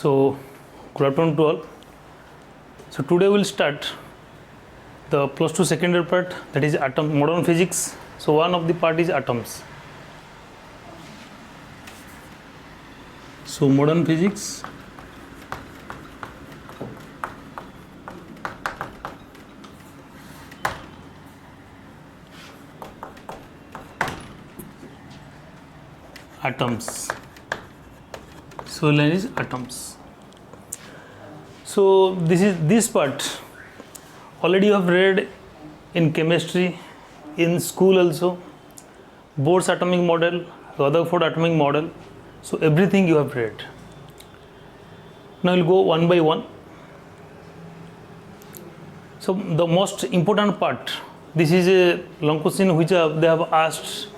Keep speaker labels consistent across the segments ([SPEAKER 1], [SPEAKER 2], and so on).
[SPEAKER 1] So, good afternoon to all. So today we'll start the plus 2 secondary part, that is atom modern physics. So one of the part is atoms. So modern physics. Atoms. So line is atoms. So this part already you have read in chemistry, in school also, Bohr's atomic model, Rutherford atomic model. So everything you have read. Now we'll go one by one. So the most important part, this is a long question which they have asked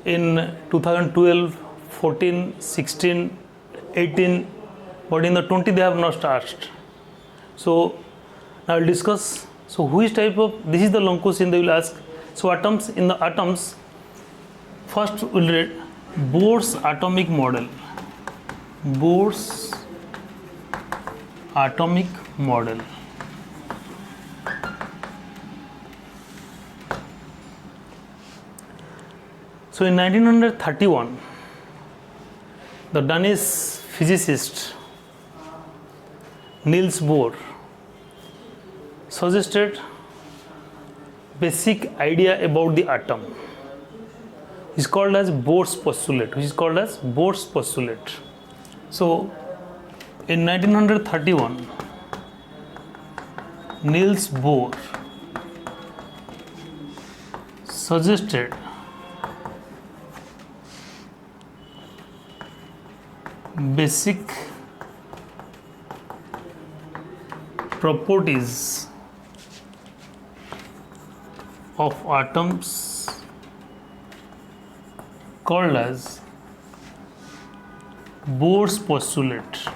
[SPEAKER 1] in 2012, 14, 16, 18, but in the 20 they have not asked. So now we'll discuss. So which type of, this is the long question they will ask. So atoms, in the atoms, first we'll read Bohr's atomic model. Bohr's atomic model. So in 1931, the Danish physicist Niels Bohr suggested basic idea about the atom. It's called as Bohr's postulate, which is called as Bohr's postulate. So in 1931, Niels Bohr suggested basic properties of atoms called as Bohr's postulate.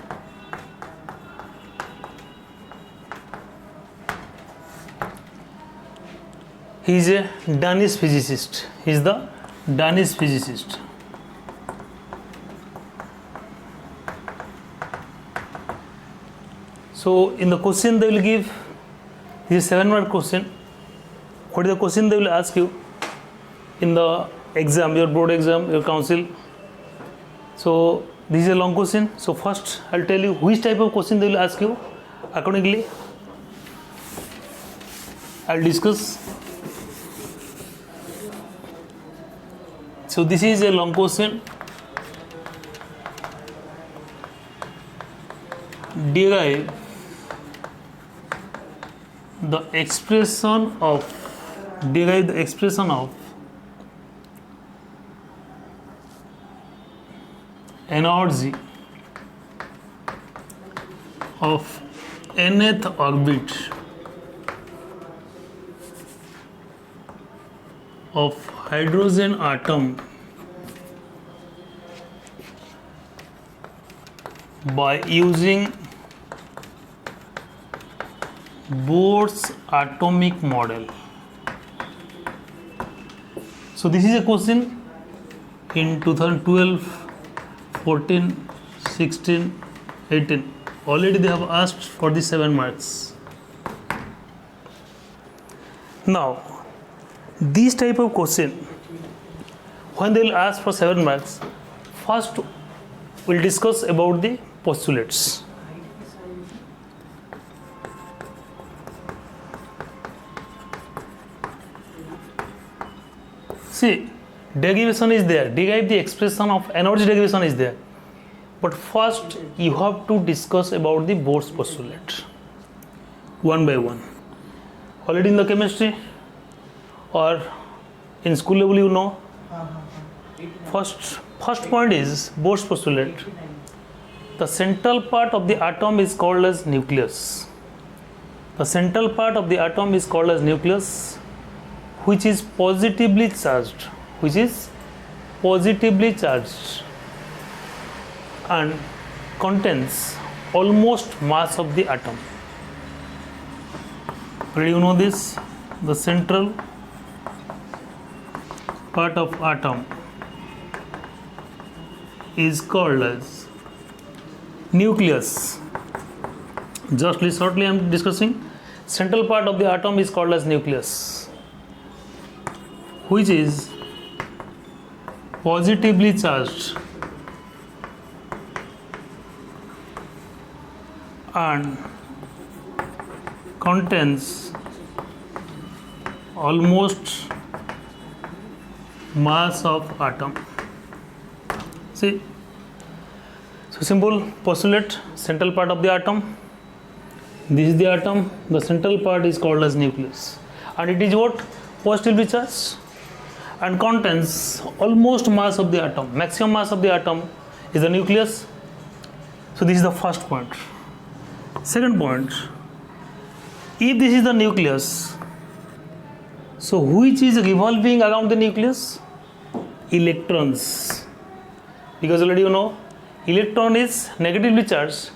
[SPEAKER 1] He is a Danish physicist. He is the Danish physicist. So in the question they will give, this is a 7-word question. What is the question they will ask you in the exam, your board exam, your council? So this is a long question. So first I'll tell you which type of question they will ask you. Accordingly, I'll discuss. So this is a long question. Derive the expression of energy of nth orbit of hydrogen atom by using Bohr's atomic model. So this is a question in 2012, 14, 16, 18. Already they have asked for the 7 marks. Now, this type of question, when they will ask for 7 marks, first we'll discuss about the postulates. See, derivation is there, derive the expression of energy derivation is there. But first you have to discuss about the Bohr's postulate, one by one. Already in the chemistry or in school level you know. First point is Bohr's postulate. The central part of the atom is called as nucleus. The central part of the atom is called as nucleus, which is positively charged, and contains almost mass of the atom. Already you know this, the central part of atom is called as Nucleus. Just shortly I am discussing. Central part of the atom is called as nucleus, which is positively charged and contains almost mass of atom. See, so simple postulate, central part of the atom. This is the atom, the central part is called as nucleus, and it is what? Positively charged and contains almost mass of the atom. Maximum mass of the atom is the nucleus. So this is the first point. Second point, if this is the nucleus, so which is revolving around the nucleus? Electrons. Because already you know, electron is negatively charged.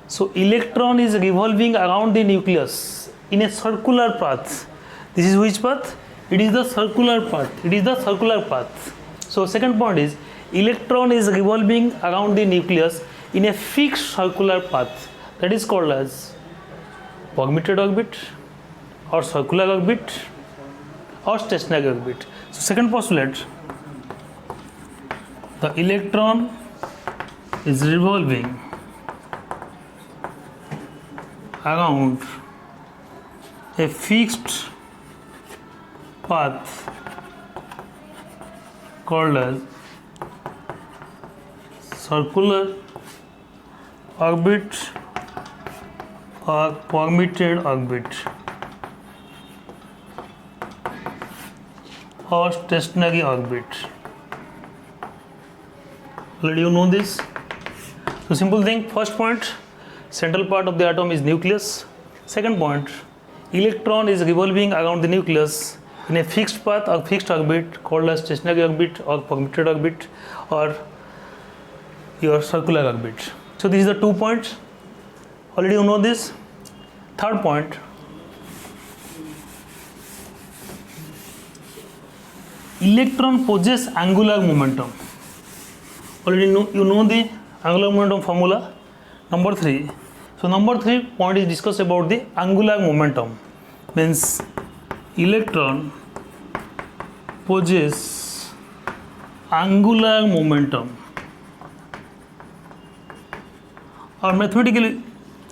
[SPEAKER 1] So electron is revolving around the nucleus in a circular path. This is which path? It is the circular path. It is the circular path. So second point is, electron is revolving around the nucleus in a fixed circular path. That is called as permitted orbit or circular orbit or stationary orbit. So second postulate, the electron is revolving around a fixed path called as circular orbit or permitted orbit or stationary orbit. Already you know this. So simple thing, first point, central part of the atom is nucleus. Second point, electron is revolving around the nucleus in a fixed path or fixed orbit called as stationary orbit or permitted orbit or your circular orbit. So these are the 2 points. Already you know this. Third point, electron possesses angular momentum. Already you know the angular momentum formula. Number 3. So number 3 point is discussed about the angular momentum. Means electron possesses angular momentum, or mathematically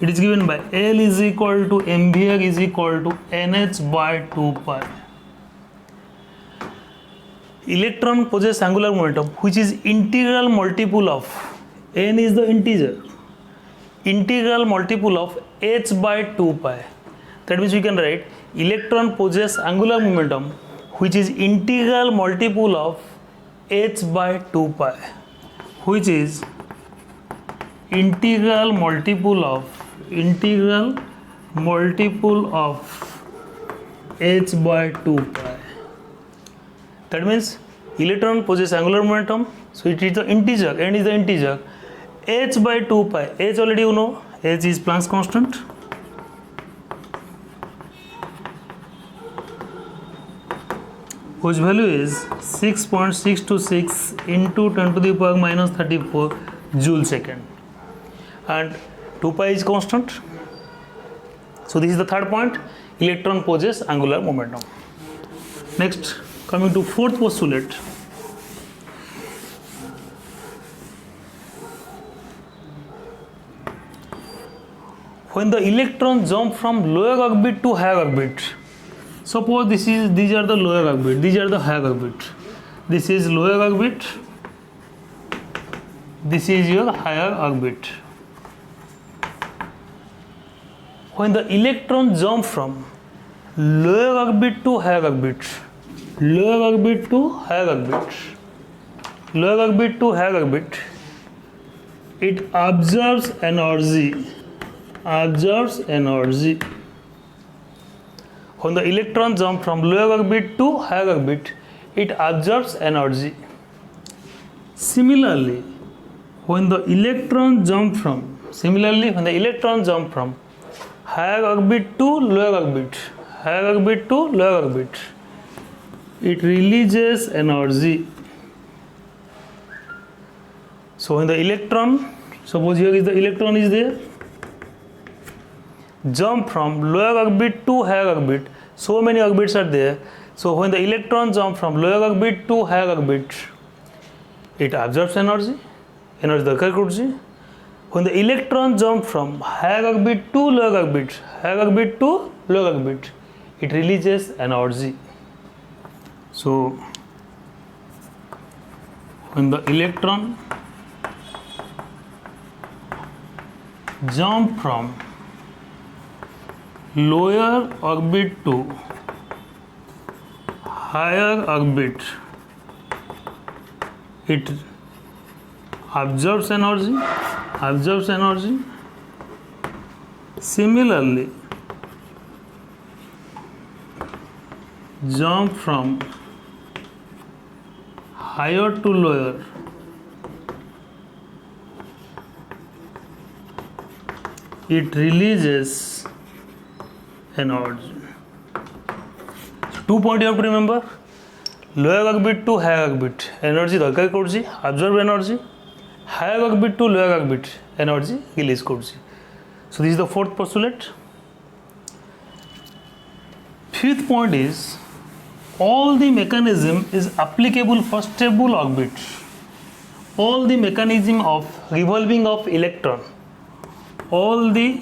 [SPEAKER 1] it is given by L is equal to mvr is equal to nh by 2 pi. Electron possesses angular momentum which is integral multiple of n is the integer, integral multiple of h by 2 pi. That means we can write electron possesses angular momentum which is integral multiple of h by 2 pi, which is integral multiple of h by 2 pi. That means electron possesses angular momentum, so it is the integer, n is the integer, h by 2 pi. H already you know, h is Planck's constant. Whose value is 6.626 into 10 to the power minus 34 joule second, and 2 pi is constant. So this is the third point, electron possesses angular momentum. Next, coming to fourth postulate. When the electron jump from lower orbit to higher orbit, suppose these are the lower orbit, these are the higher orbit. This is lower orbit, this is your higher orbit. When the electron jump from lower orbit to higher orbit, lower orbit to higher orbit, lower orbit to higher orbit, it absorbs energy. When the electron jump from lower orbit to higher orbit, it absorbs energy. Similarly, when the electron jump from higher orbit to lower orbit, it releases energy. So when the electron Suppose here is the electron is there. Jump from lower orbit to higher orbit. So many orbits are there. So when the electron jump from lower orbit to higher orbit, it absorbs energy. Energy दरकार करुच्ची. When the electron jump from higher orbit to lower orbit, higher orbit to lower orbit, it releases energy. So when the electron jump from lower orbit to higher orbit, it absorbs energy. Similarly, jump from higher to lower, it releases energy. 2 points you have to remember. Lower orbit to higher orbit, energy दरकार करुच्ची, absorb energy. Higher orbit to lower orbit, energy release करुच्ची. So this is the fourth postulate. Fifth point is all the mechanism is applicable for stable orbit. All the mechanism of revolving of electron, all the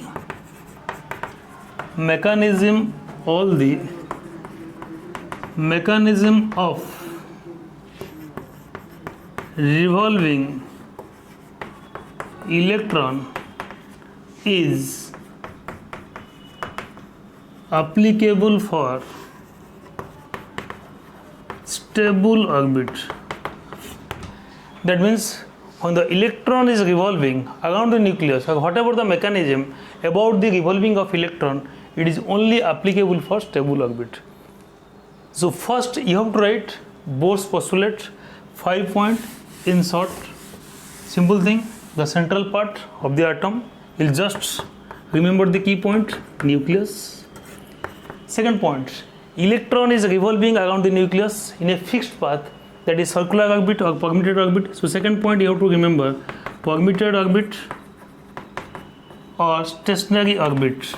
[SPEAKER 1] mechanism of revolving electron is applicable for stable orbit. That means when the electron is revolving around the nucleus, or whatever the mechanism about the revolving of electron, it is only applicable for stable orbit. So first you have to write Bohr's postulate, 5 point in short. Simple thing, the central part of the atom, will just remember the key point, nucleus. Second point, electron is revolving around the nucleus in a fixed path, that is circular orbit or permitted orbit. So second point you have to remember, permitted orbit or stationary orbit.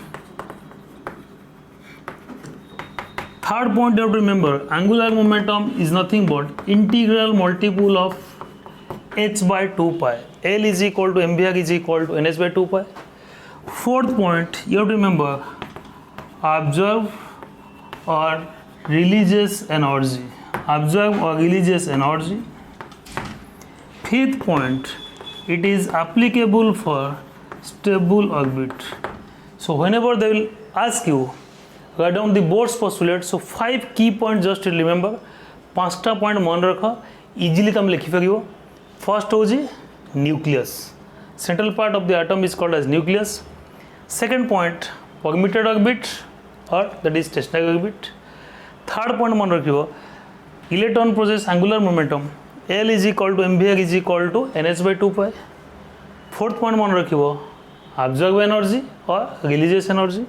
[SPEAKER 1] Third point you have to remember, angular momentum is nothing but integral multiple of h by 2 pi. L is equal to mvr is equal to nh by 2 pi. Fourth point you have to remember, absorb or releases energy. Absorb or releases energy. Fifth point, it is applicable for stable orbit. So whenever they will ask you, write down the Bohr's postulate. So 5 key points just remember. 5टा point मन रख, easily तुम लिखि परियो. First होजी nucleus. Central part of the atom is called as nucleus. Second point, permitted orbit or that is stationary orbit. Third point मन रखियो, electron possess angular momentum. L is equal to mvr is equal to nh by 2 pi. Fourth point मन रखियो, absorb energy or releases energy.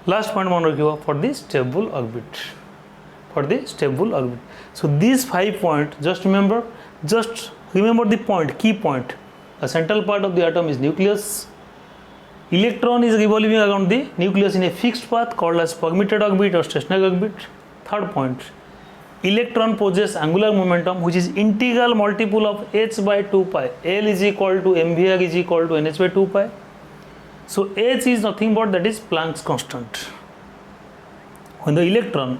[SPEAKER 1] Last point मन रखियो, for the stable orbit. For the stable orbit. So these 5 points, just remember the point, key point. The central part of the atom is nucleus. Electron is revolving around the nucleus in a fixed path called as permitted orbit or stationary orbit. Third point, electron possesses angular momentum which is integral multiple of h by 2 pi. L is equal to mvr is equal to nh by 2 pi. So h is nothing but that is Planck's constant. When the electron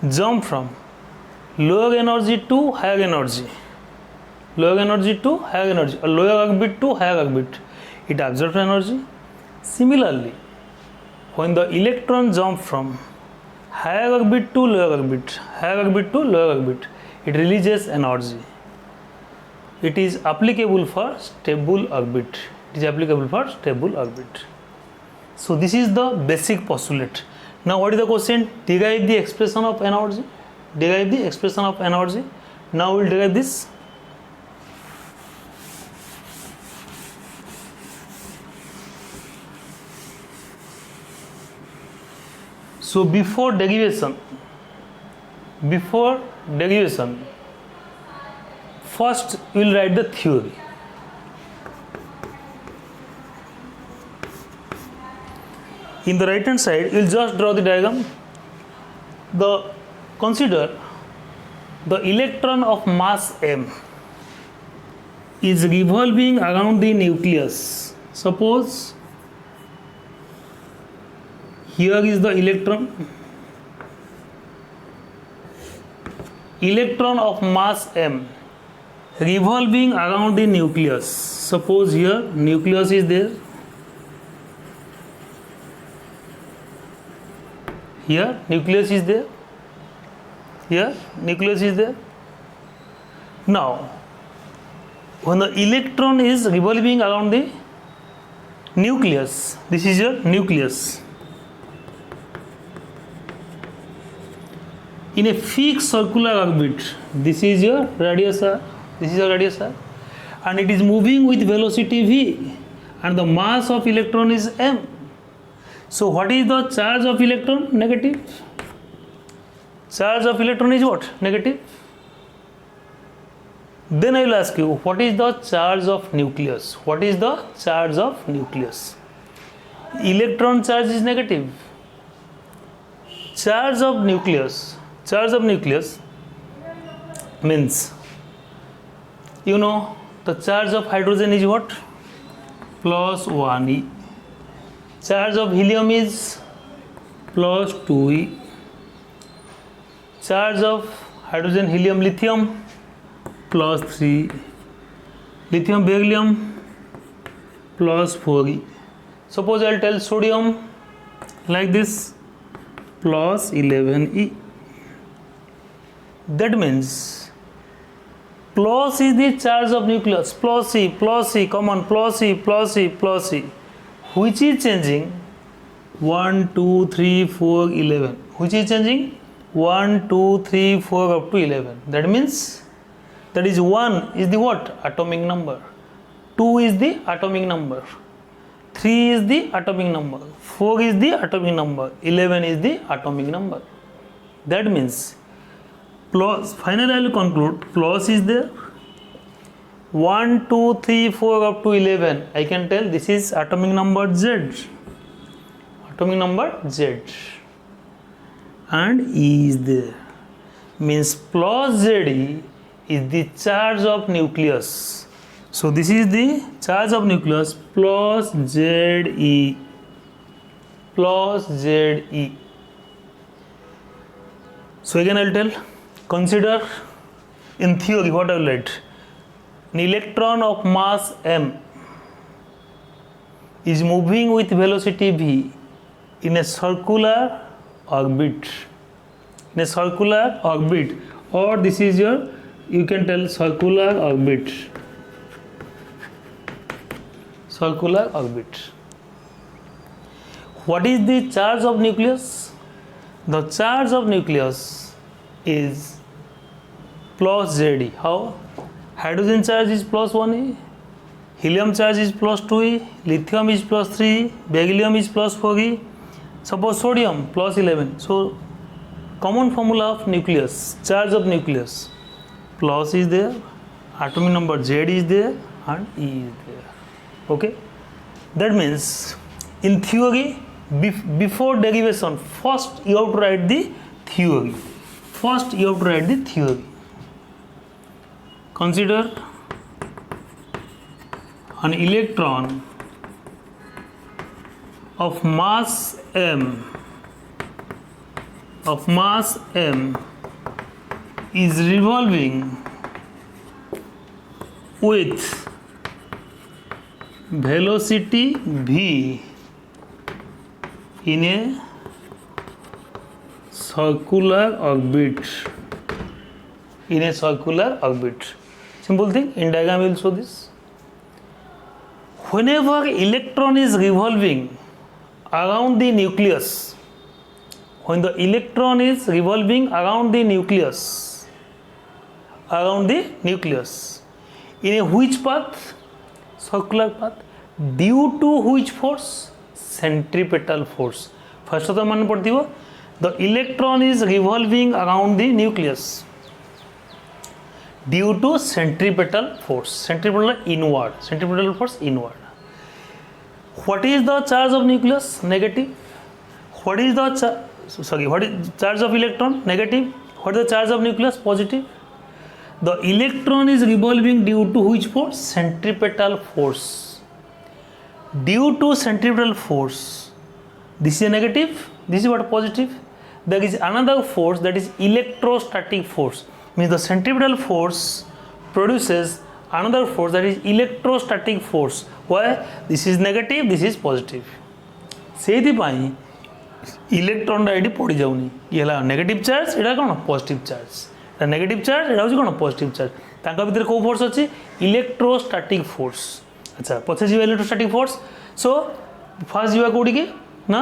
[SPEAKER 1] jump from lower energy to higher energy, lower energy to higher energy, or lower orbit to higher orbit, it absorbs energy. Similarly, when the electron jump from higher orbit to lower orbit, higher orbit to lower orbit, it releases energy. It is applicable for stable orbit. It is applicable for stable orbit. So this is the basic postulate. Now what is the question? Derive the expression of energy. Derive the expression of energy. Now we will derive this. So before derivation, first we will write the theory. In the right hand side, you will just draw the diagram. Consider the electron of mass m is revolving around the nucleus. Suppose here is the electron of mass m revolving around the nucleus. Suppose here nucleus is there, here nucleus is there, here nucleus is there. Now when the electron is revolving around the nucleus, this is your nucleus, in a fixed circular orbit, this is your radius r, this is your radius r, and it is moving with velocity v, and the mass of electron is m. So what is the charge of electron? Negative. Charge of electron is what? Negative. Then I will ask you, what is the charge of nucleus? What is the charge of nucleus? Electron charge is negative. Charge of nucleus means, you know, the charge of hydrogen is what? Plus 1e. Charge of helium is plus 2e. Charge of hydrogen, helium, lithium plus 3. Lithium, beryllium plus 4e. Suppose I will tell sodium like this, plus 11e. That means plus is the charge of nucleus, plus e, come on, plus e, which is changing 1, 2, 3, 4, 11. Which is changing 1, 2, 3, 4 up to 11. That means that is 1 is the what? Atomic number. 2 is the atomic number. 3 is the atomic number. 4 is the atomic number. 11 is the atomic number. That means plus, finally I will conclude, plus is there, 1, 2, 3, 4 up to 11. I can tell this is atomic number Z. Atomic number Z. And E is there. Means plus ZE is the charge of nucleus. So this is the charge of nucleus plus ZE. Plus ZE. So again I will tell, consider in theory what I will write. An electron of mass m is moving with velocity v in a circular orbit. In a circular orbit, or this is your, you can tell, circular orbit. Circular orbit. What is the charge of nucleus? The charge of nucleus is plus ZE. How? Hydrogen charge is plus 1e, helium charge is plus 2e, lithium is plus 3e, beryllium is plus 4e. Suppose sodium plus 11. So common formula of nucleus, charge of nucleus, plus is there, atomic number Z is there, and E is there. Okay, that means in theory, before derivation, first you have to write the theory. Consider an electron of mass m is revolving with velocity v in a circular orbit. Simple thing, in diagram we will show this. Whenever electron is revolving around the nucleus, when the electron is revolving around the nucleus, in a which path? Circular path. Due to which force? Centripetal force. First of the man padhibo, the electron is revolving around the nucleus due to centripetal force. Centripetal force inward. What is the charge of nucleus? Negative. what is the what is charge of electron? Negative. What is the charge of nucleus? Positive. The electron is revolving due to which force? Centripetal force. Due to centripetal force, this is a negative, this is what positive. There is another force, that is electrostatic force. Means the centripetal force produces another force, that is electrostatic force. Why? This is negative, this is positive. सेहिपाई electron ये पड़ जाऊनी ये negative charge, यहाँ कौन positive charge, negative charge, यहाँ हूँ कौन positive charge. तांका भितर को फोर्स अच्छी इलेक्ट्रोस्टैटिक फोर्स. अच्छा पचे जी इलेक्ट्रोस्टैटिक फोर्स. सो फास्ट जीवा कौटी की ना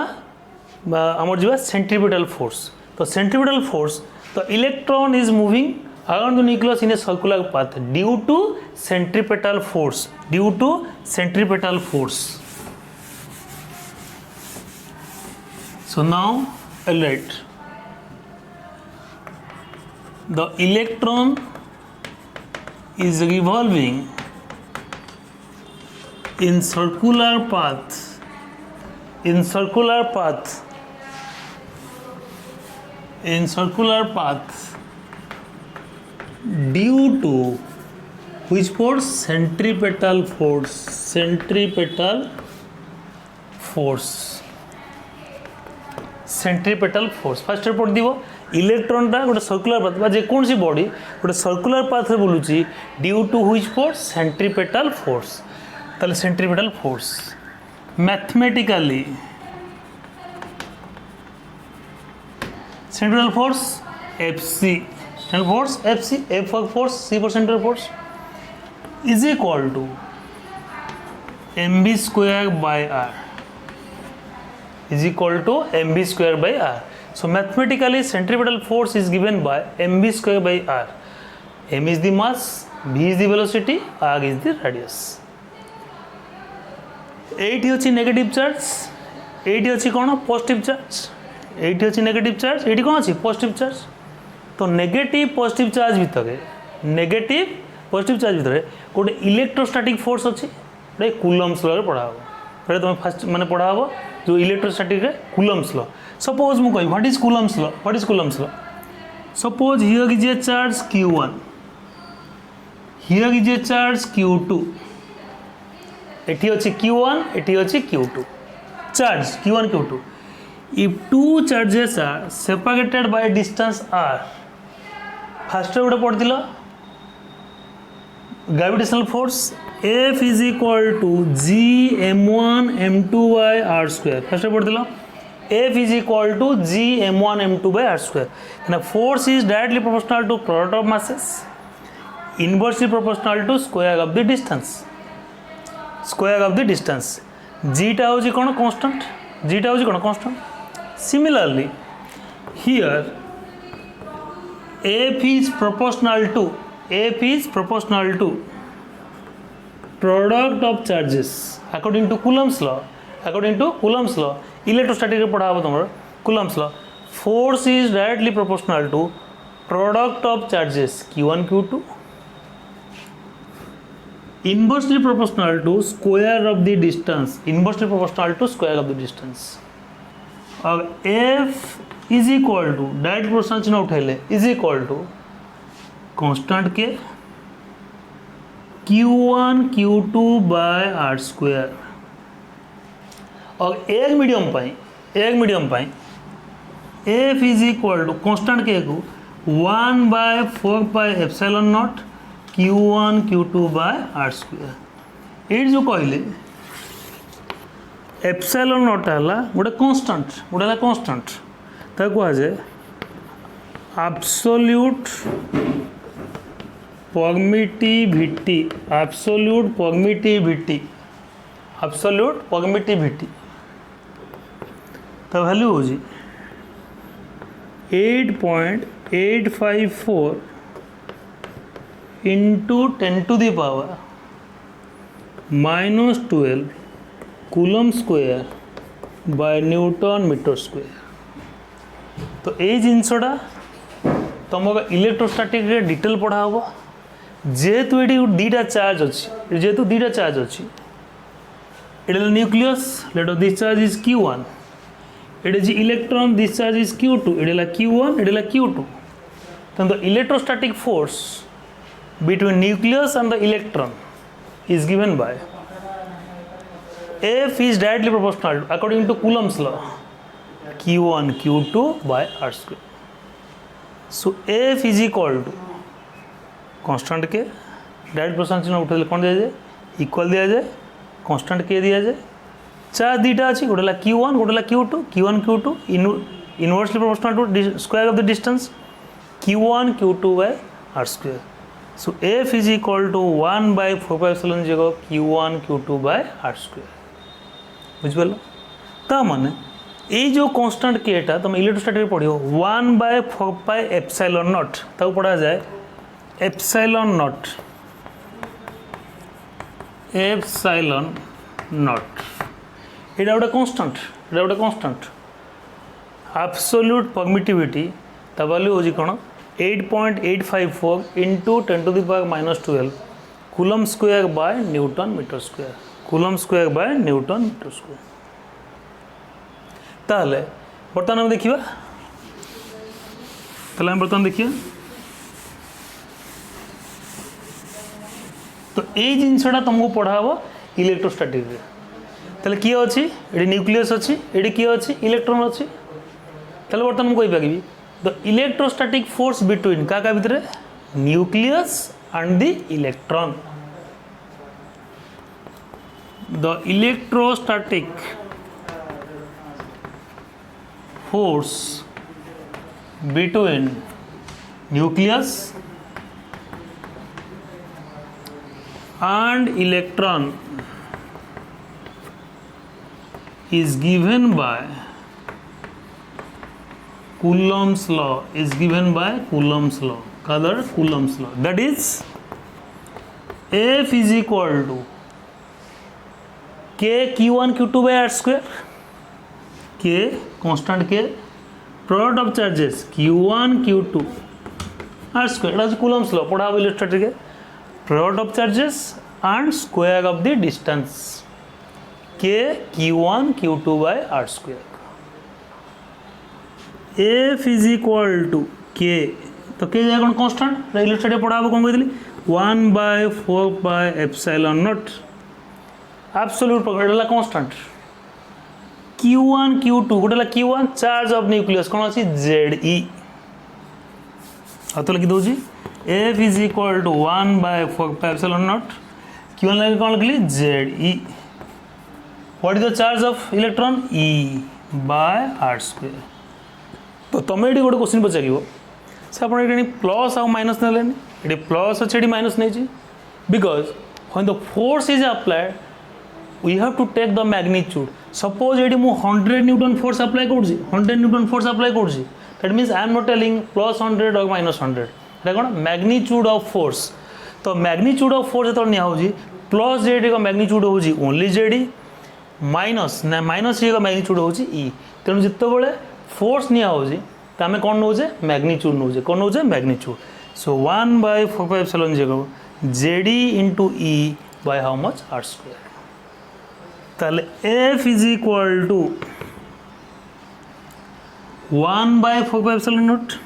[SPEAKER 1] आमर जीवा सेंट्रिपिटल फोर्स. तो सेंट्रिपिटल फोर्स, तो electron is moving around the nucleus in a circular path due to centripetal force, due to centripetal force. So now I'll write the electron is revolving in circular path, in circular path, in circular path due to which force? Centripetal force, centripetal force, centripetal force. First पढ़ दिव इलेक्ट्रॉनटा गोटे circular path बा जेकोसी body गोटे circular path रे बुलुची due to which force? Centripetal force. ताले centripetal force mathematically centripetal force FC, centripetal force FC, F for force, C for centripetal force, is equal to mv square by r, is equal to mv square by r. So mathematically centripetal force is given by mv square by r. m is the mass, v is the velocity, r is the radius. 8 होची negative charge, 8 होची कोन positive charge, 8 होची negative charge, 8 कोन अछि positive charge. तो negative positive charge भितर, negative positive charge भितर गोटे electrostatic force अछि. रे कूलम्ब्स लॉ रे पढ़ा हो. पहले तुम फास्ट माने पढ़ा हो जो इलेक्ट्रोस्टैटिक रे कूलम्ब्स लॉ. सपोज मु कहि what is Coulomb's law, what is Coulomb's law. Suppose here is a charge q1, here is a charge q2, एठी अछि q1, एठी अछि q2, charge q1 q2. if two charges are separated by distance r, first गोटे पढ़िल gravitational force F is equal to g m1 m2 by r square. First पढ़िल F is equal to g m1 m2 by r square. And force is directly proportional to product of masses, inversely proportional to square of the distance. Square of the distance. G टा होची कोन constant. G टा होची कोन constant. Similarly, here F is proportional to product of charges according to Coulomb's law. According to Coulomb's law, electrostatic रे पढ़ा हो तुमर Coulomb's law. Force is directly proportional to product of charges q1 q2, inversely proportional to square of the distance, inversely proportional to square of the distance. अब F is equal to direct proportional चिन्ह उठेले is equal to constant के q1 q2 by r square. और एक medium pi F is equal to constant के को 1 by 4 pi epsilon naught q1 q2 by r square. ये जो कहले epsilon not है गोटे कांस्टेंट ताको आ जाए एब्सोल्यूट परमिटिविटी, एब्सोल्यूट परमिटिविटी तो वैल्यू हो जी 8.854 into 10 to the power -12 coulomb square by newton metre square. तो ये जिनसटा तुम इलेक्ट्रोस्टैटिक रे डिटेल पढ़ा हम जेहेतु ये दीटा चार्ज अच्छी it nucleus let this charge is q1, it is electron, this charge is q2, it is q1, it is q2. Then the electrostatic force between nucleus and the electron is given by F is directly proportional according to Coulomb's law, q1 q2 by r square. So F is equal to constant k, direct प्रश्न चिन्ह उठे कौन दिया जाए, equal दिया जाए, constant के दिया जाए, चार्ज दीटा अच्छी गोटे q1 गोटे q2, q1 q2 inversely proportional to square of the distance q1 q2 by r square. So F is equal to 1 by 4 pi epsilon 0 q1 q2 by r square. बुझिपाल ता माने ये जो कांस्टेंट केटा तुम electrostatic पढ़ियो 1 by 4 pi epsilon not ताको पढ़ा जाए epsilon नॉट एटा गोटे कांस्टेंट एब्सोल्यूट परमिटिविटी ता value होजी cone 8.854 into 10 to the power minus 12 Coulomb square by Newton meter square. Coulomb square by Newton meter square. ताले बर्तमान हम देखिए, ताले हम बर्तमान देखिए, तो ये जिनसटा तुमको पढ़ा हो इलेक्ट्रोस्टैटिक रे, ताले किए अच्छी, ये न्यूक्लियस अच्छी, ये किए अच्छी, इलेक्ट्रॉन अच्छी, ताले बर्तमान हम कोई पाएगी the electrostatic force between का भितर nucleus and the electron. The electrostatic force between nucleus and electron is given by Coulomb's law, is given by Coulomb's law. Color Coulomb's law. That is F is equal to K q1 q2 by r square. K constant K, product of charges q1 q2 r square. That is Coulomb's law. पढ़ा हुआ electrostatic product of charges and square of the distance K q1 q2 by r square. F is equal to K, तो K जाए कौन constant electrostatic पढ़ा हुआ कौन कहली 1 by 4 pi epsilon naught absolute पकड़ला constant q1 q2 गोटेला q1 charge of nucleus कौन अछि Ze तो लिखि doji F is equal to 1 by 4 pi epsilon naught q1 लागे कौन लिखली Ze. What is the charge of electron? E by r square. तो तुम ये गोटे क्वेश्चन पचार से आप प्लस आउ माइनस ने प्लस अच्छे ये माइनस नहीं because when the force is applied we have to take the magnitude. Suppose ये 100 न्यूटन फोर्स अप्लाई कर 100 न्यूटन फोर्स अप्लाई कर that means I am not telling plus 100 और माइनस 100 कौन मैग्नीट्यूड ऑफ फोर्स. तो magnitude of force जो निजी plus जेडी का मैग्नीट्यूड हूँ ओनली जेडी माइनस ना माइनस डी का मैग्नीट्यूड हूँ ई. तेणु जिते फोर्स निया तो आम कौन नौचे मैग्नीट्यूड नौचे कौन नौचे magnitude. So 1 by 4 pi epsilon 0 Z E into E by how much R square. ताले F is equal to 1 by 4 pi epsilon naught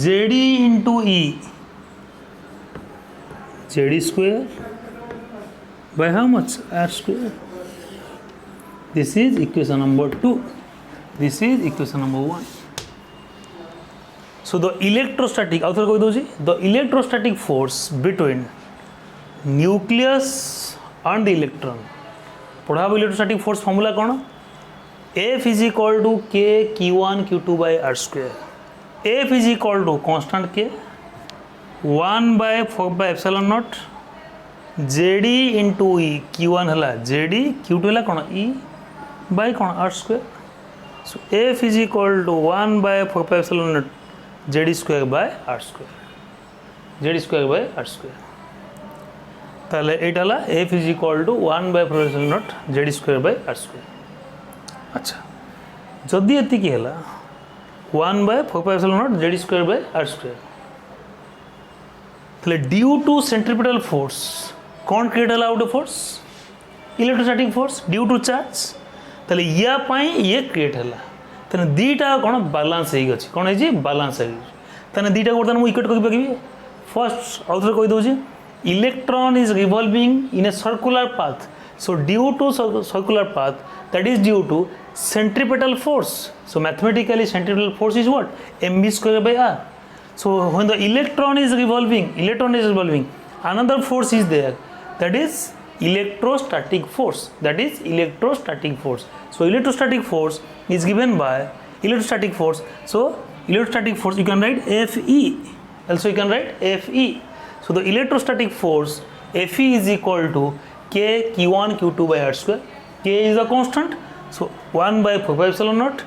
[SPEAKER 1] Z E into E Z E square by how much R square. This is equation number 2. This is equation number 1. So the electrostatic, आउथर कह doji, the electrostatic force between nucleus and the electron. पढ़ा electrostatic force formula कौन? F is equal to K q1 q2 by r square. F is equal to constant K 1 by 4 by epsilon naught JD into E. q1 हला JD, q2 हला कौन E by कौन r square. So F is equal to 1 by 4 pi epsilon naught JD square by r square. JD square by r square. ताले एटा ला F is equal to 1 by 4 pi epsilon naught JD square by r square. अच्छा जदि एति की हला 1 by 4 pi epsilon naught JD square by r square. ताले due to centripetal force कौन create हला out force electrostatic force due to charge ताले या पाई ये क्रिएट हैला तने दीटा कोन बैलेंस हेइ गछि कोन हेइ बैलेंस हेइ तने दीटा को तने मु इक्वेट करि पकिबी फर्स्ट आउटर कहि doji electron is revolving in a circular path so due to circular path that is due to centripetal force so mathematically centripetal force is what mv square by r so when the electron is revolving another force is there that is electrostatic force so electrostatic force is given by electrostatic force so electrostatic force you can write fe also you can write fe so the electrostatic force fe is equal to k q1 q2 by r square k is the constant so 1 by 4 pi epsilon naught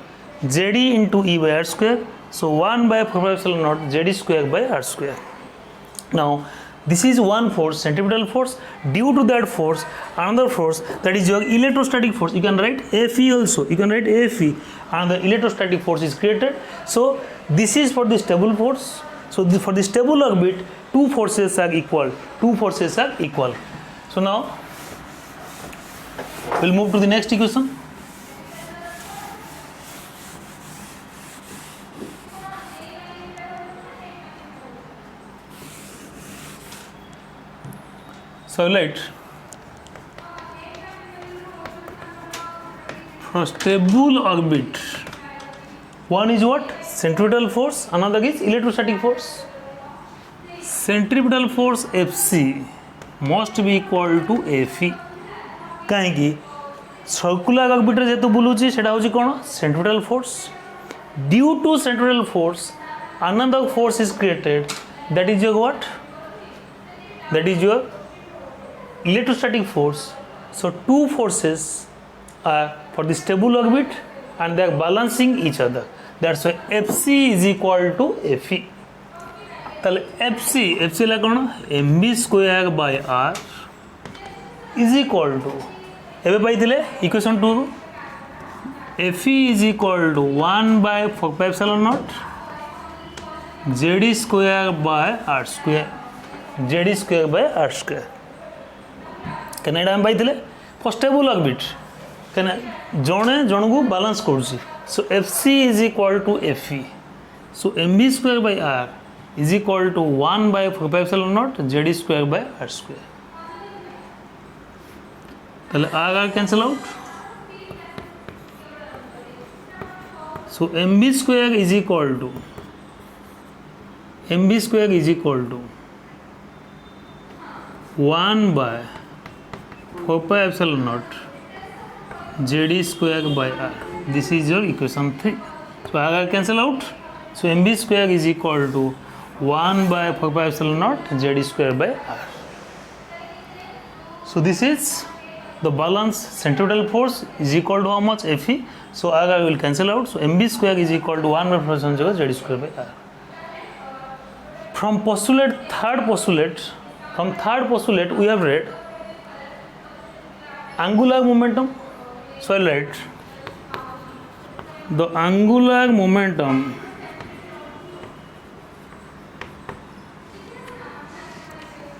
[SPEAKER 1] jd into e by r square so 1 by 4 pi epsilon naught jd square by r square now this is one force centripetal force due to that force another force that is your electrostatic force you can write fe also you can write fe and the electrostatic force is created so this is for the stable force so for the stable orbit two forces are equal so now we'll move to the next equation so let for stable orbit one is what centripetal force another is electrostatic force centripetal force fc must be equal to fe कहीं circular ऑर्बिटर जेतु बुलुची सेटा होची कोन centripetal force due to centripetal force another force is created that is your what that is your electrostatic force so two forces are for the stable orbit and they are balancing each other that's why fc is equal to fe ताले fc ला कोन mv square by r is equal to एबे पाइथिले equation 2 fe is equal to 1 by 4 pi epsilon naught jd square by r square कनेडा हम पाइथिले for stable orbit कने जणे जनकु बैलेंस करछि so fc is equal to fe so mv square by r is equal to 1 by 4 pi epsilon naught jd square by r square r cancel out so mv square is equal to 1 by 4 pi epsilon naught jd square by r this is your equation 3 so r cancel out so mv square is equal to 1 by 4 pi epsilon naught jd square by r so this is the balance centripetal force is equal to how much fe so r will cancel out so mv square is equal to 1 by 4 jd square by r from third postulate we have read angular momentum so I'll write the angular momentum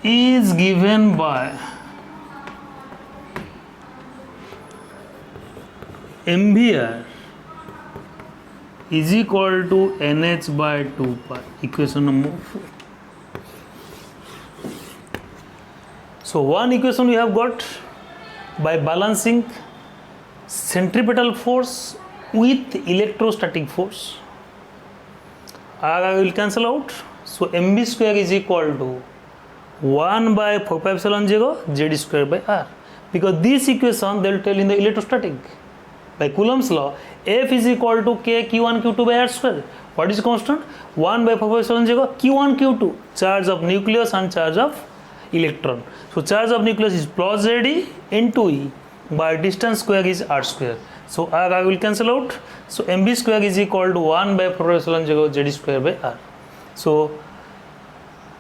[SPEAKER 1] is given by mvr is equal to nh by 2 pi equation number 4 so one equation we have got by balancing centripetal force with electrostatic force r I will cancel out so mv square is equal to 1 by 4 pi epsilon 0 jd square by r because this equation they will tell in the electrostatic by Coulomb's law f is equal to k q1 q2 by r square what is constant 1 by 4 pi epsilon 0 q1 q2 charge of nucleus and charge of electron so charge of nucleus is plus jd into e by distance square is r square so r I will cancel out so mv square is equal to 1 by 4 pi epsilon 0 jd square by r so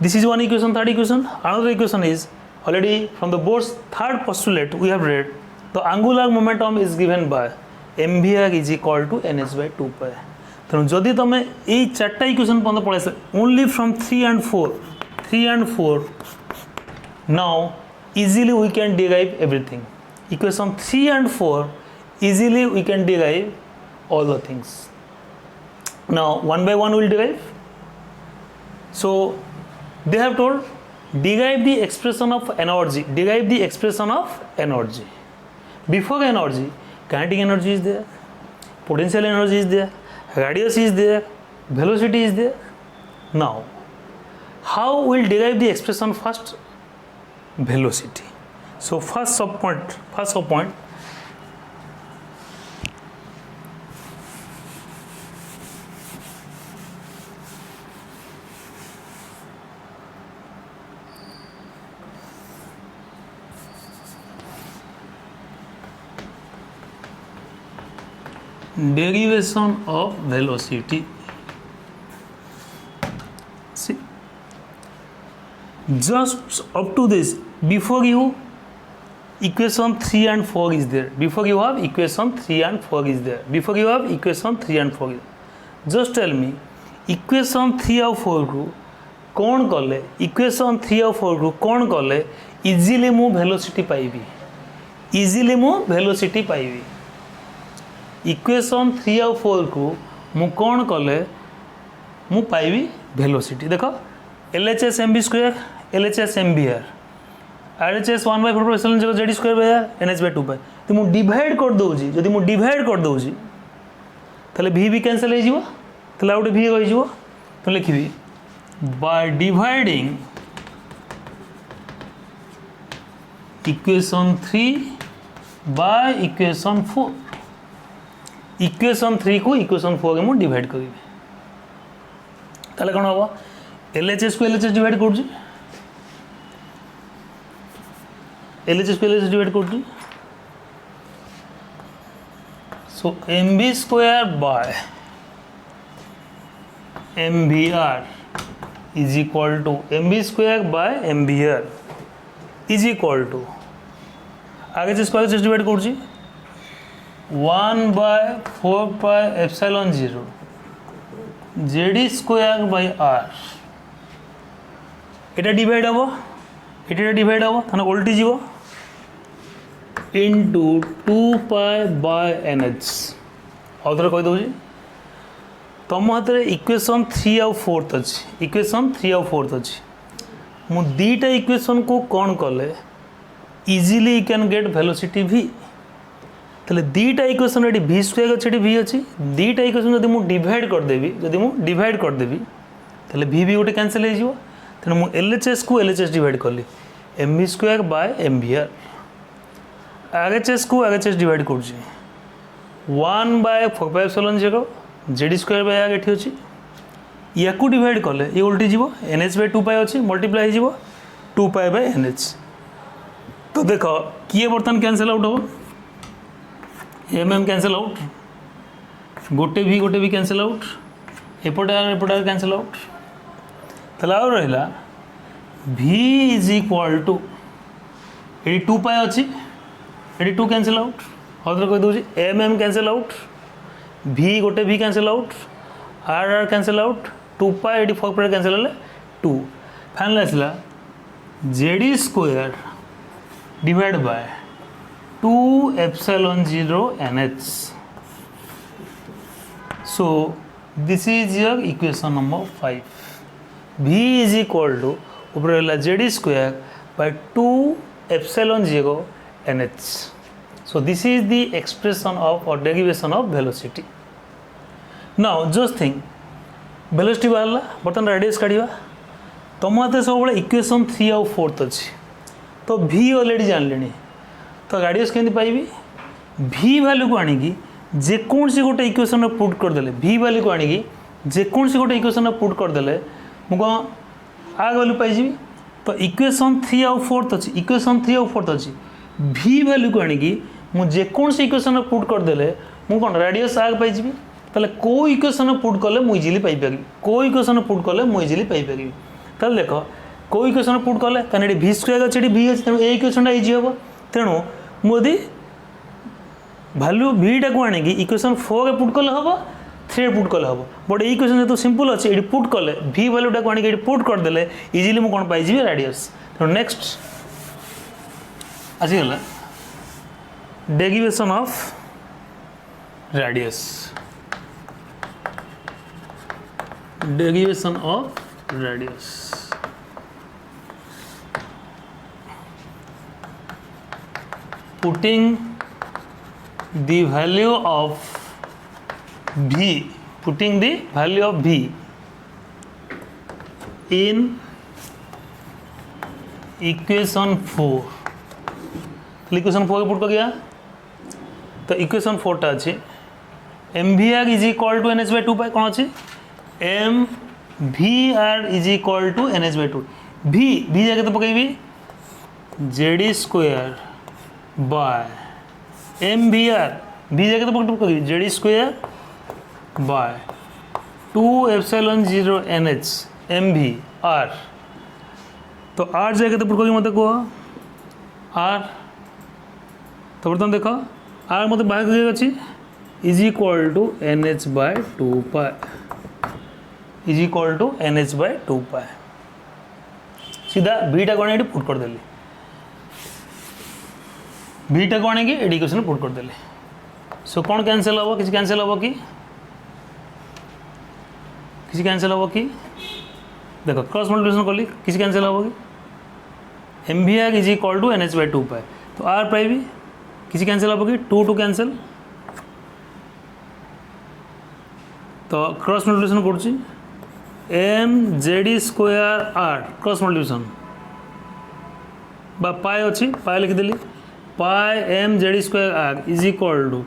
[SPEAKER 1] this is one equation third equation another equation is already from the Bohr's third postulate we have read the angular momentum is given by mvr is equal to nh by 2 pi तेणु जदि तुम यही चार्टा equation पर्यटन पढ़ाई only from 3 and 4 now easily we can derive everything equation 3 and 4 easily we can derive all the things. Now one by one we will derive. So they have told derive the expression of energy, derive the expression of energy. Before energy, kinetic energy is there, potential energy is there, radius is there, velocity is there. Now how will derive the expression? First, velocity. So first sub point derivation of velocity. See, just up to this, before you equation 3 and 4 is there, before you have equation 3 and 4 is there, before you have equation 3 and 4 is there. Just tell me equation 3 और 4 को कौन कले, equation 3 और 4 को कौन कले easily मु velocity पाइबी, easily मु वेलोसिटी पाइबी. इक्वेशन 3 और 4 को मु कौन कले मु पाइबी वेलोसिटी. देखो LHS mv square, LHS mvr, RHS 1/4 epsilon 0 z square bye NH/2 तो मु डिवाइड कर दोजी, जदि मु डिवाइड कर दोजी तले v भी कैंसिल हो जिवो, तले आउट v हो जिवो. तो लिखिबी by dividing equation 3 by equation 4. Equation 3 को इक्वेशन 4 के मु डिवाइड करी ताले कोन होबो LHS को LHS डिवाइड करछि, LHS को LHS डिवाइड करछि. So mv square by mvr is equal to mv square by mvr is equal to आगे से स्क्वायर से डिवाइड करछि 1/4 pi epsilon 0 z square by r. এটা ডিভাইড হবো, এটা ডিভাইড হবো তাহলে উল্টি যাব ইনটু 2 পাই বাই nh. আউথরে কই দউছি তম হাতে ইকুয়েশন 3 আর 4 আছে, ইকুয়েশন 3 আর 4 আছে. মু দুইটা ইকুয়েশন को কোন কলে easily you can get velocity v. তাহলে দুইটা ইকুয়েশন এটি v স্কয়ার আছে, এটি v আছে. দুইটা ইকুয়েশন যদি মু ডিভাইড कर দেবি, যদি মু ডিভাইড कर দেবি তাহলে v भी গোটে ক্যান্সেল হয়ে যাব. तेणु मुझे LHS को LHS डिवाइड कली mv square by mvr. RHS को RHS डिवाइड कर 1/4 pi epsilon 0 z square by r एठी अछि. या को डिवाइड कले ये उल्टी जीवो NH/2 पाई अछि मल्टीप्लाई जीवो 2 पाई बाय NH. तो देखो किए बर्तन कैंसिल आउट हो, mm कैंसिल आउट, गोटे भी कैंसिल आउट, एपटे कैंसिल आउट. ताला और रहिला v इज इक्वल टू एडी 2 पाई अछि, एडी 2 कैंसिल आउट. और कह दउछि mm कैंसिल आउट, v गोटे v cancel out, r cancel out, 2 pi एडी 4 पाई कैंसिल हले 2. फाइनल आसला z square divide by 2 epsilon 0 nh. So this is your equation number 5. v is equal to ऊपर रहला z square by 2 epsilon 0 nh. So this is the expression of or derivation of velocity. Now just think velocity बाहरला बर्तन radius काढिबा तुम हाथे सब बळे equation 3 और 4 अछि तो v already जान लेनी तो रेडियस केंति पाइबी v वैल्यू को आनी की जे कोन से गोटे इक्वेशन में पुट कर देले v वैल्यू को आनी की जे कोन से गोटे इक्वेशन में पुट कर देले मुको आग वैल्यू पाई जी. तो इक्वेशन 3 और 4 अच्छी, इक्वेशन 3 और 4 अच्छी v वैल्यू को आनी की मु जे कोन से इक्वेशन में पुट कर देले मु कोन रेडियस आग पाई जी. ताले को इक्वेशन में पुट करले मु इजीली पाई पाबी, को इक्वेशन में पुट करले मु इजीली पाई पाबी. ताले देखो को इक्वेशन में पुट करले तने एडी v स्क्वायर अछि, एडी v अछि, तेनु ए इक्वेशन इजी होबो. तेनु मु यदि वैल्यू v टा को आनी की इक्वेशन 4 के पुट करले होबो, 3 पुट कले हम. बट ये क्वेश्चन जो सिंपल अच्छे ये पुट कले v वैल्यूटा को आनी पुट करदे इजिली मुझे कौन पाई रेडियस. तो next आसीगला derivation of radius. Derivation of radius. Putting the value of v, putting the value of v in equation 4. Equation 4 के पुट कर गया तो इक्वेशन 4 टा अच्छे M V R is equal to N H by 2 pi कौन अच्छे M V R is equal to N H by 2 V V जगह तो पकईबी Z square by M V R V जगह तो पकईबी Z square by 2 epsilon 0 N H M V R तो R जगह तो पुट मत कह आर तो बर्तमान देख आर मत बाहर कर अच्छी is equal to N H by 2 pi is equal to N H by 2 pi सीधा बीटा कौन ये पुट करदेली बीटा कौन है कि इक्वेशन पुट करदेली सो कौन कैंसिल हम किसी कैंसिल हम कि किसी कैंसिल हम कि देख क्रॉस मल्टीप्लिकेशन कली किसी कैंसिल हम कि M V R is equal to N H by 2 pi तो आर पाइबी किसी कैंसिल हम कि 2 टू कैंसिल तो क्रॉस मल्टीप्लिकेशन करुच्ची M Z square R cross multiplication पाए अच्छी पाए लिखिदेली पाए M Z square R is equal to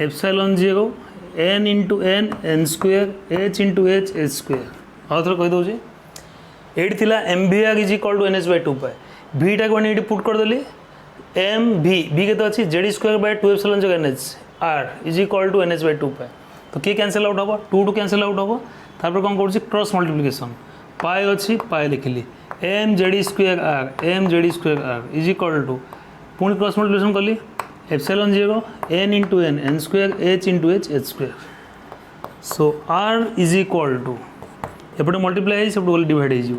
[SPEAKER 1] epsilon 0 N into N N square H into H H square आउ थे कहीदे ये थी M V R is equal to N H by 2 पाई भिटा को ये पुट करदेली एम भि भि के अच्छी z square by 2 epsilon 0 N h r is equal to N H by 2 pi तो किए कैंसिल आउट हम 2 टू कैंसिल आउट हम तापर कौन कर क्रॉस मल्टीप्लिकेशन पाए अच्छी पाए लिखिली M Z square R is equal to पुणी क्रॉस मल्टीप्लिकेशन कली epsilon 0 N into N N square H into H H square so R is equal to एपटे मल्टीप्लाई से डिवाइड हो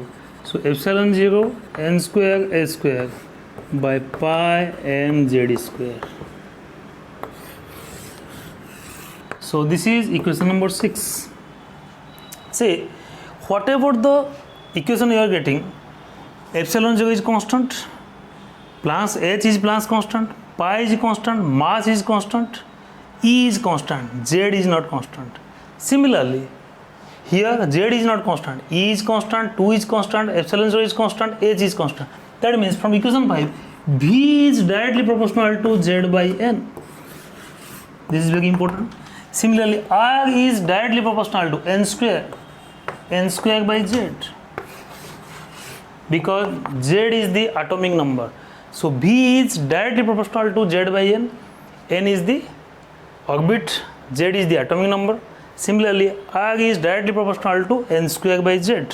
[SPEAKER 1] so epsilon 0 N square H square by pi M Z square so this is equation number 6 say whatever the equation you are getting epsilon 0 is constant plus h is plus constant pi is constant mass is constant e is constant z is not constant similarly here z is not constant e is constant 2 is constant epsilon 0 is constant h is constant that means from equation 5 v is directly proportional to z by n this is very important. Similarly r is directly proportional to n square by z because z is the atomic number so v is directly proportional to z by n is the orbit z is the atomic number. Similarly r is directly proportional to n square by z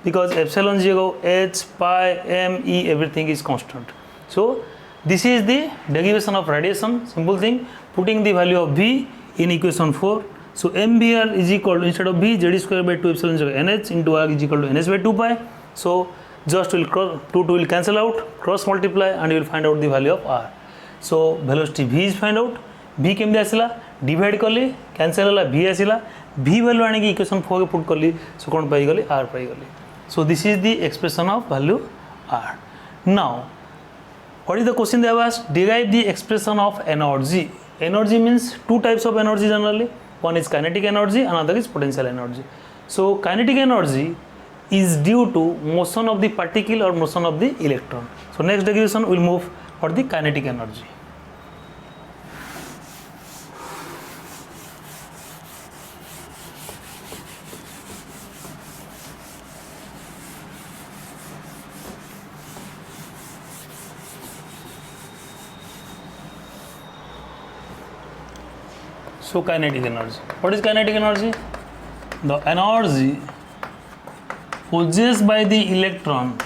[SPEAKER 1] because epsilon 0 h pi m e everything is constant. So this is the derivation of radiation simple thing putting the value of v in equation 4 so m v r is equal to instead of v z square by 2 epsilon 0 nh into r is equal to nh by 2 pi so just will cross 2 will cancel out cross multiply and you will find out the value of r so velocity v is find out v केमती आसला divide कली cancel है v आसला v value आने की equation 4 के put कली सो कौन पाई गली r पाई गली so this is the expression of value r. Now what is the question they have asked derive the expression of energy. Energy means two types of energy generally one is kinetic energy another is potential energy so kinetic energy is due to motion of the particle or motion of the electron so next derivation will move for the kinetic energy. So kinetic energy. What is kinetic energy? The energy possessed by the electron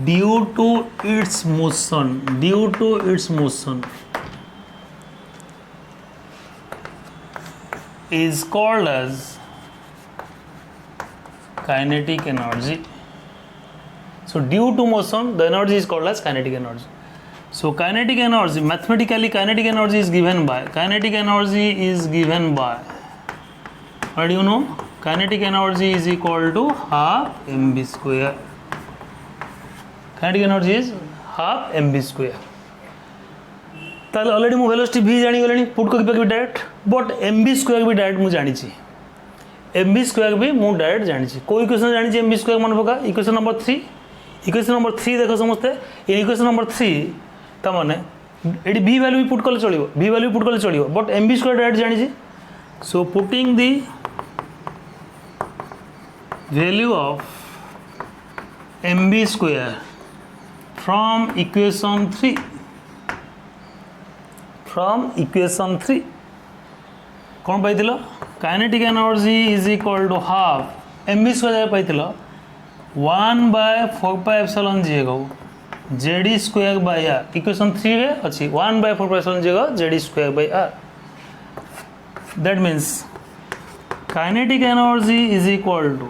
[SPEAKER 1] due to its motion is called as kinetic energy. So due to motion, the energy is called as kinetic energy. So kinetic energy, mathematically kinetic energy is given by, what do you know? Kinetic energy is equal to half mv square. Kinetic energy is half mv square. ताले already मु velocity v जानी गलेनी put को भी direct, but mv square भी direct मु जानी छी, mv square भी मु डायरेक्ट जानी छी. कोई इक्वेशन जानी छी mv स्क्वायर मन पका इक्वेशन नंबर 3. इक्वेशन नंबर 3 देखो समझते, ये इक्वेशन नंबर 3 ता माने एडी v वैल्यू भी पुट करले चलिबो, v वैल्यू पुट करले चलिबो, बट mv स्क्वायर डायरेक्ट जानी छी. So putting the value of mv square from equation 3, कौन पाई kinetic energy is equal to half mv square पाई 1/4πε जेगो Z E square by R. Equation 3 रे अछि 1/4πε जेगो Z E square by R. That means kinetic energy is equal to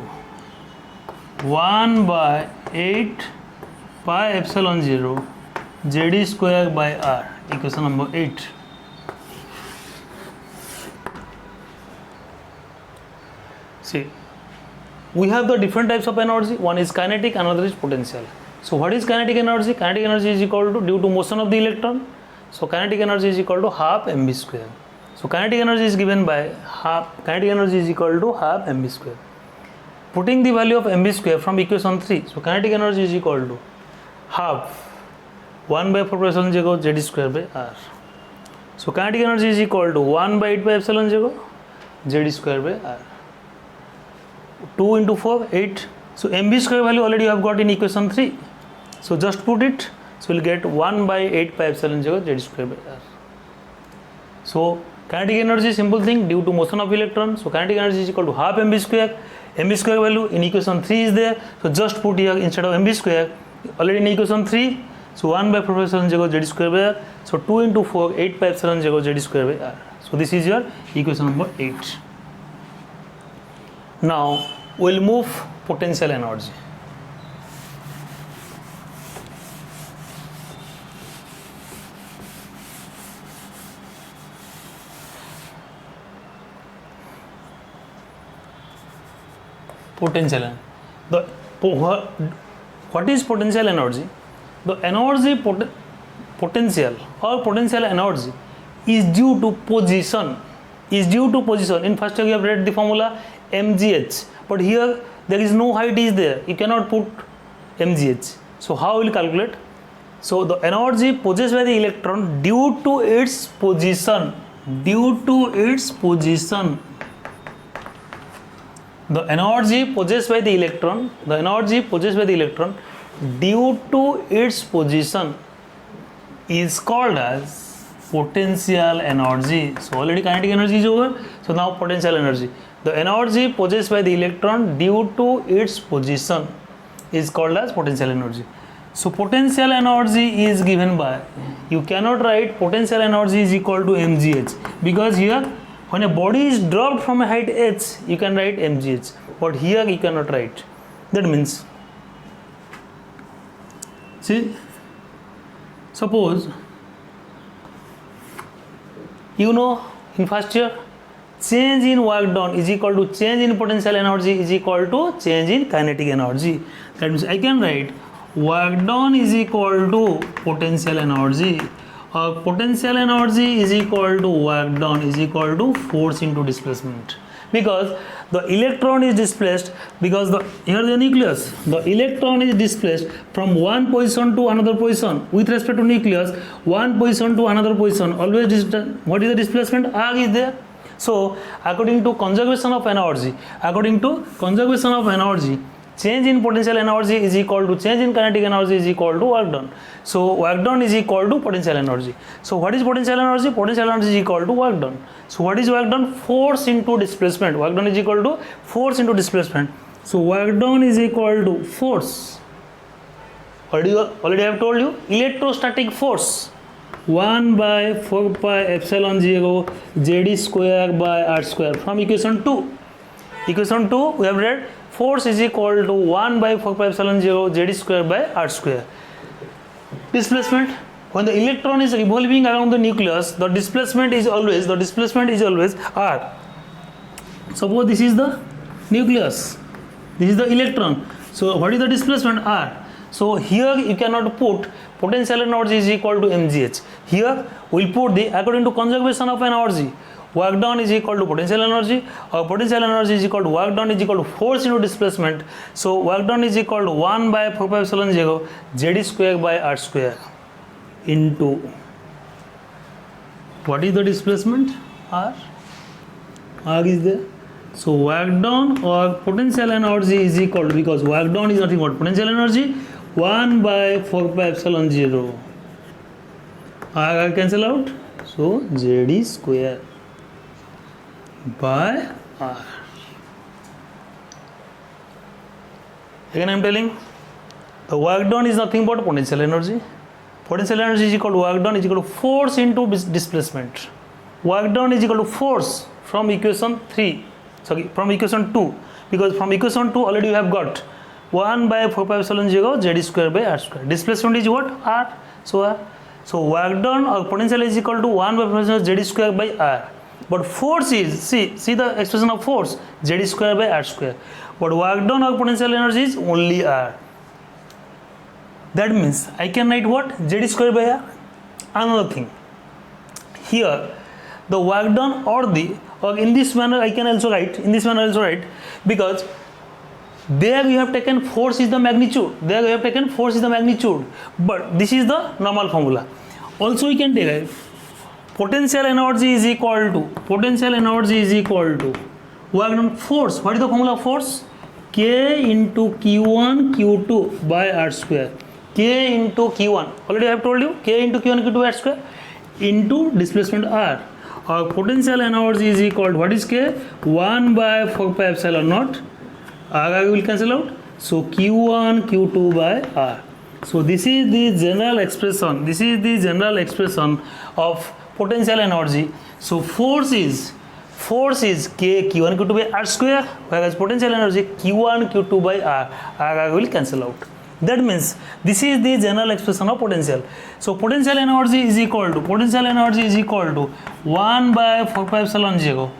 [SPEAKER 1] 1/8πε0 Z E square by are. Equation number 8. See, we have the different types of energy. One is kinetic, another is potential. So what is kinetic energy? Kinetic energy is equal to, due to motion of the electron, so kinetic energy is equal to half mv square. So kinetic energy is given by kinetic energy is equal to half mv square. Putting the value of mv square from equation 3, so kinetic energy is equal to half 1/4πε z square by r. So kinetic energy is equal to 1/8πε z square by r. 2 into 4, 8. So mv square value already you have got in equation 3. So just put it. So we'll get 1/8πε z square by r. So kinetic energy, simple thing, due to motion of electron. So kinetic energy is equal to half mv square. Mv square value in equation 3 is there. So just put here instead of mv square already in equation 3. So 1/4πε z square by r. So 2 into 4, 8πε z square by r. So this is your equation number 8. Now we'll move potential energy. Potential. What is potential energy? The energy potential or potential energy is due to position. In first you have read the formula mgh, but here there is no height is there, you cannot put mgh. So how will calculate? So the energy possessed by the electron due to its position, the energy possessed by the electron due to its position is called as potential energy. So already kinetic energy is over, so now potential energy. The energy possessed by the electron due to its position is called as potential energy. So potential energy is given by, you cannot write potential energy is equal to mgh, because here when a body is dropped from a height h you can write mgh, but here you cannot write. That means, see, suppose you know in first year change in work done is equal to change in potential energy is equal to change in kinetic energy. That means I can write work done is equal to potential energy, or potential energy is equal to work done is equal to force into displacement, because the electron is displaced, because here the nucleus, the electron is displaced from one position to another position with respect to nucleus, one position to another position, always what is the displacement? R is there. So according to conservation of energy, change in potential energy is equal to change in kinetic energy is equal to work done. So work done is equal to potential energy. So what is potential energy? Potential energy is equal to work done. So what is work done? Force into displacement. Work done is equal to force into displacement. So work done is equal to force. Already I have told you, electrostatic force 1/4πε0 z square by r square from equation 2. Equation 2 we have read force is equal to 1 by 4 pi epsilon 0 z square by r square. Displacement, when the electron is revolving around the nucleus, the displacement is always r. Suppose this is the nucleus, this is the electron, so what is the displacement? R. So here you cannot put potential energy is equal to mgh. Here we will put the, according to conservation of energy, work done is equal to potential energy, or potential energy is equal to work done is equal to force into displacement. So work done is equal to 1 by 4 pi epsilon 0 z square by r square into, what is the displacement? R. R is there. So work done or potential energy is equal to, because work done is nothing but potential energy, 1 by 4 pi epsilon 0. R cancel out, so z square by r. Again I am telling, the work done is nothing but potential energy. Potential energy is equal to work done is equal to force into displacement. Work done is equal to force from equation 3, sorry, from equation 2, because from equation 2 already you have got 1 by 4 pi epsilon 0 z square by r square. Displacement is what? R. So r. So work done or potential is equal to 1 by 4 pi epsilon z square by r. But force is, see the expression of force, z square by r square. But work done or potential energy is only r. That means I can write what? Z square by r. Another thing, here the work done or in this manner I can also write, in this manner also write, because there we have taken force is the magnitude, there we have taken force is the magnitude, but this is the normal formula. Also we can derive potential energy is equal to work done force. What is the formula of force? K into Q1 Q2 by r square. K into Q1, already I have told you, K into Q1 Q2 by r square into displacement r. Our potential energy is equal to, what is K? 1 by 4 pi epsilon naught. R will cancel out. So Q1 Q2 by r. So this is the general expression. This is the general expression of potential energy. So force is K Q1 Q2 by r square, whereas potential energy Q1 Q2 by r. R will cancel out. That means this is the general expression of potential. So potential energy is equal to 1 by 4 pi epsilon 0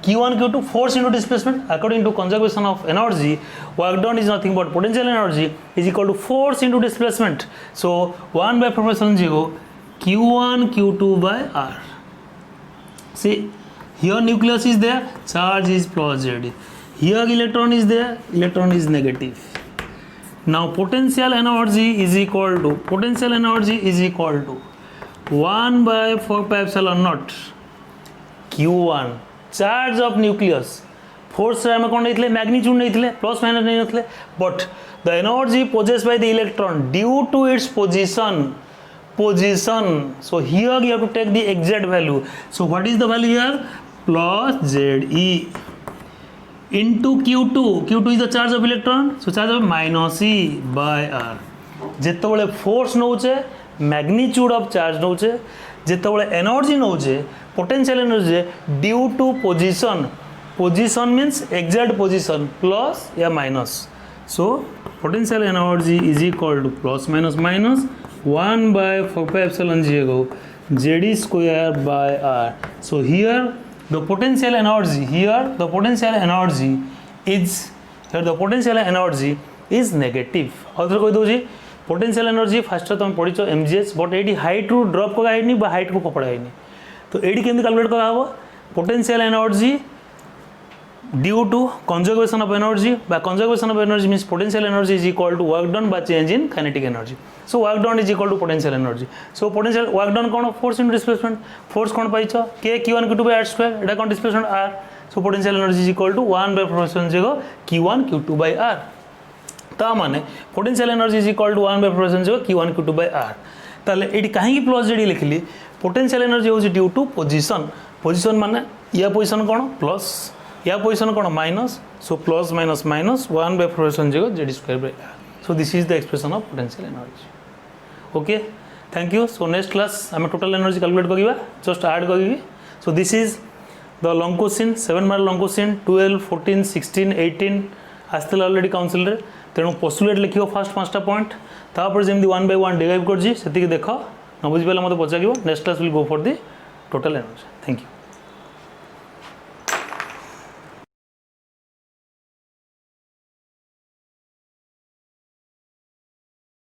[SPEAKER 1] Q1 Q2 force into displacement. According to conservation of energy, work done is nothing but potential energy is equal to force into displacement. So 1 by 4 pi epsilon 0 Q1 Q2 by r. See, here nucleus is there, charge is plus z. Here electron is there, electron is negative. Now potential energy is equal to 1 by 4 pi epsilon naught Q1 charge of nucleus. Force रे कौन नहीं magnitude नहीं plus minus नहीं but the energy possessed by the electron due to its position. So here you have to take the exact value. So what is the value here? Plus Ze into Q2. Q2 is the charge of electron, so charge of minus E by R. जेतेबेले force नौचे magnitude of charge नौचे, जेतेबेले energy नौचे potential energy due to position. Position means exact position plus या minus. So potential energy is equal to plus minus 1 by 4 pi epsilon 0 Z square by R. So here the potential energy is negative. आउथरे कहि doji potential energy first तुम पढिचो mgh but AD height रू drop को gynae बा height को पकड़ा हैनी. तो AD केमि calculate करा हबो? Potential energy due to conservation of energy. By conservation of energy means potential energy is equal to work done by change in kinetic energy. So work done is equal to potential energy. So potential work done कौन? Force into displacement. Force कौन पाइछो? K Q1 Q2 by r square. एटा कौन displacement r. So potential energy is equal to 1 by 4 0 Q1 Q2 by r. ता माने potential energy is equal to 1 by 4 0 Q1 Q2 by r. ताले एटी काहे की plus जेडी लिखली? Potential energy होज due to position. Position माने या position कौन? Plus या position कौन? Minus. So plus minus 1 by 4 0 Z square by r. So this is the expression of potential energy. Okay, thank you. So next class I am total energy calculate करिवा, just add करिवी. So this is the long question, 7 mark long question, 12, 14, 16, 18 आसते already council रे तेणु postulate लिख fast 5टा point तापर जमी 1 by 1 derive कर देख न बुझिपारे मत पचार next class will go for the total energy thank you.